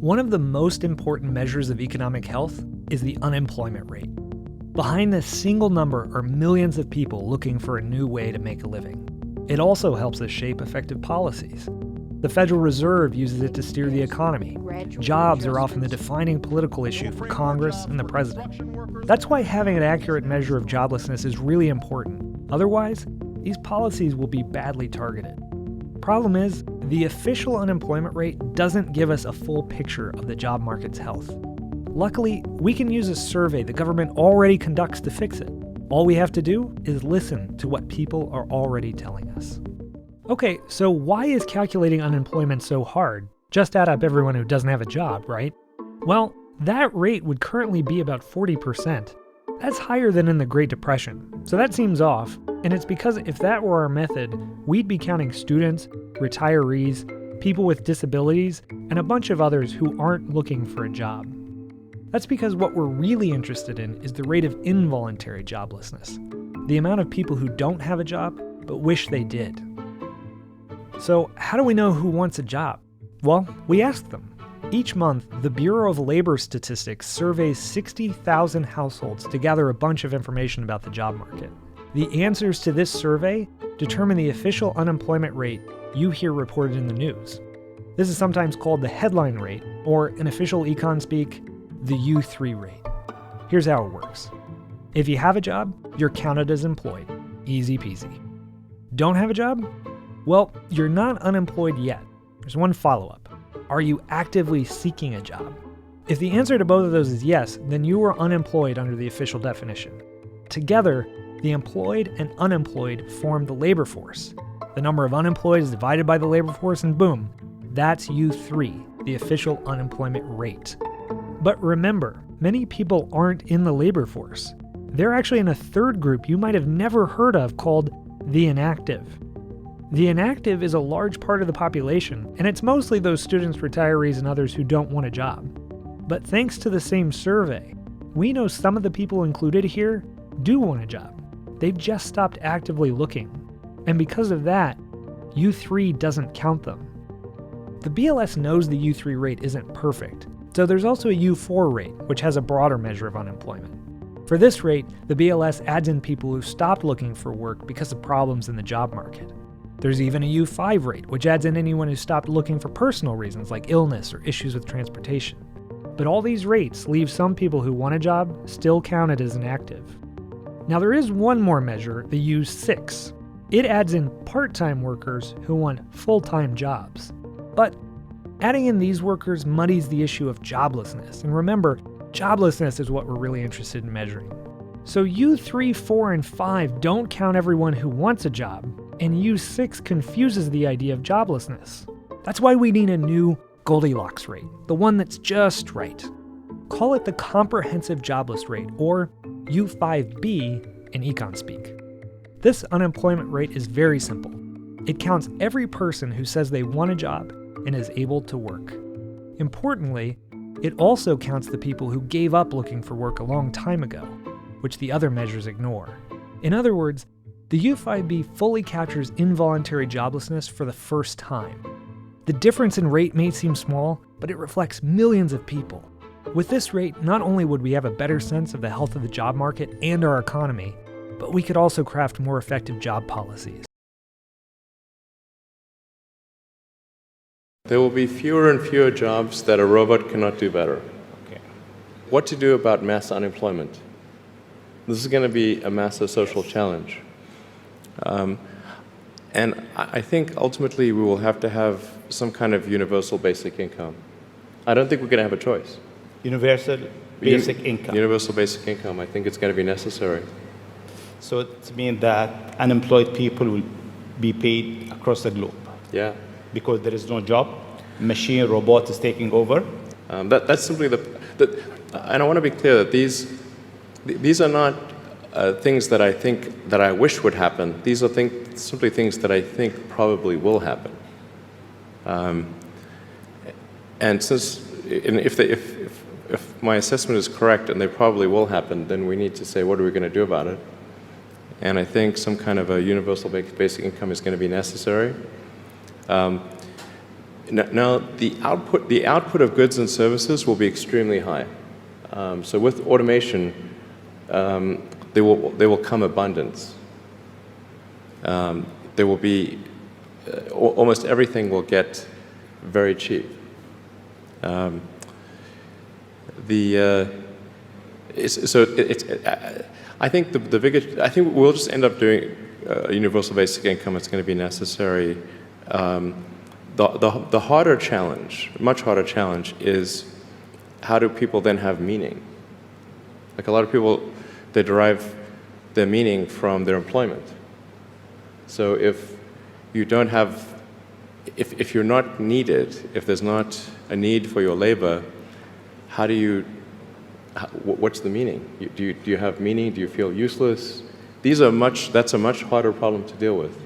One of the most important measures of economic health is the unemployment rate. Behind this single number are millions of people looking for a new way to make a living. It also helps us shape effective policies. The Federal Reserve uses it to steer the economy. Jobs are often the defining political issue for Congress and the president. That's why having an accurate measure of joblessness is really important. Otherwise, these policies will be badly targeted. Problem is, the official unemployment rate doesn't give us a full picture of the job market's health. Luckily, we can use a survey the government already conducts to fix it. All we have to do is listen to what people are already telling us. Okay, so why is calculating unemployment so hard? Just add up everyone who doesn't have a job, right? Well, that rate would currently be about 40%. That's higher than in the Great Depression, so that seems off, and it's because if that were our method, we'd be counting students, retirees, people with disabilities, and a bunch of others who aren't looking for a job. That's because what we're really interested in is the rate of involuntary joblessness, the amount of people who don't have a job but wish they did. So how do we know who wants a job? Well, we ask them. Each month, the Bureau of Labor Statistics surveys 60,000 households to gather a bunch of information about the job market. The answers to this survey determine the official unemployment rate you hear reported in the news. This is sometimes called the headline rate, or in official econ speak, the U3 rate. Here's how it works. If you have a job, you're counted as employed. Easy peasy. Don't have a job? Well, you're not unemployed yet. There's one follow-up. Are you actively seeking a job? If the answer to both of those is yes, then you are unemployed under the official definition. Together, the employed and unemployed form the labor force. The number of unemployed is divided by the labor force and boom, that's U3, the official unemployment rate. But remember, many people aren't in the labor force. They're actually in a third group you might have never heard of called the inactive. The inactive is a large part of the population, and it's mostly those students, retirees, and others who don't want a job. But thanks to the same survey, we know some of the people included here do want a job. They've just stopped actively looking. And because of that, U3 doesn't count them. The BLS knows the U3 rate isn't perfect, so there's also a U4 rate, which has a broader measure of unemployment. For this rate, the BLS adds in people who stopped looking for work because of problems in the job market. There's even a U5 rate, which adds in anyone who stopped looking for personal reasons like illness or issues with transportation. But all these rates leave some people who want a job still counted as inactive. Now there is one more measure, the U6. It adds in part-time workers who want full-time jobs. But adding in these workers muddies the issue of joblessness. And remember, joblessness is what we're really interested in measuring. So U3, 4, and 5 don't count everyone who wants a job, and U6 confuses the idea of joblessness. That's why we need a new Goldilocks rate, the one that's just right. Call it the comprehensive jobless rate, or U5B in econ speak. This unemployment rate is very simple. It counts every person who says they want a job and is able to work. Importantly, it also counts the people who gave up looking for work a long time ago, which the other measures ignore. In other words, the U5B fully captures involuntary joblessness for the first time. The difference in rate may seem small, but it reflects millions of people. With this rate, not only would we have a better sense of the health of the job market and our economy, but we could also craft more effective job policies. There will be fewer and fewer jobs that a robot cannot do better. Okay. What to do about mass unemployment? This is going to be a massive social challenge. And I think ultimately we will have to have some kind of universal basic income. I don't think we're going to have a choice. Universal basic income. Universal basic income. I think it's going to be necessary. So it means that unemployed people will be paid across the globe. Yeah. Because there is no job, machine, robot is taking over. That's simply and I want to be clear that these are not things that I wish would happen. These are simply things that I think probably will happen. And if my assessment is correct and they probably will happen, then we need to say, what are we going to do about it? And I think some kind of a universal basic income is going to be necessary. Now, the output of goods and services will be extremely high. So with automation, there will come abundance. There will be almost everything will get very cheap. I think I think we'll just end up doing universal basic income. It's going to be necessary. The harder challenge, much harder challenge, is how do people then have meaning? Like a lot of people, they derive their meaning from their employment. So if you don't have, if you're not needed, if there's not a need for your labor, how do you, what's the meaning? Do you have meaning? Do you feel useless? That's a much harder problem to deal with.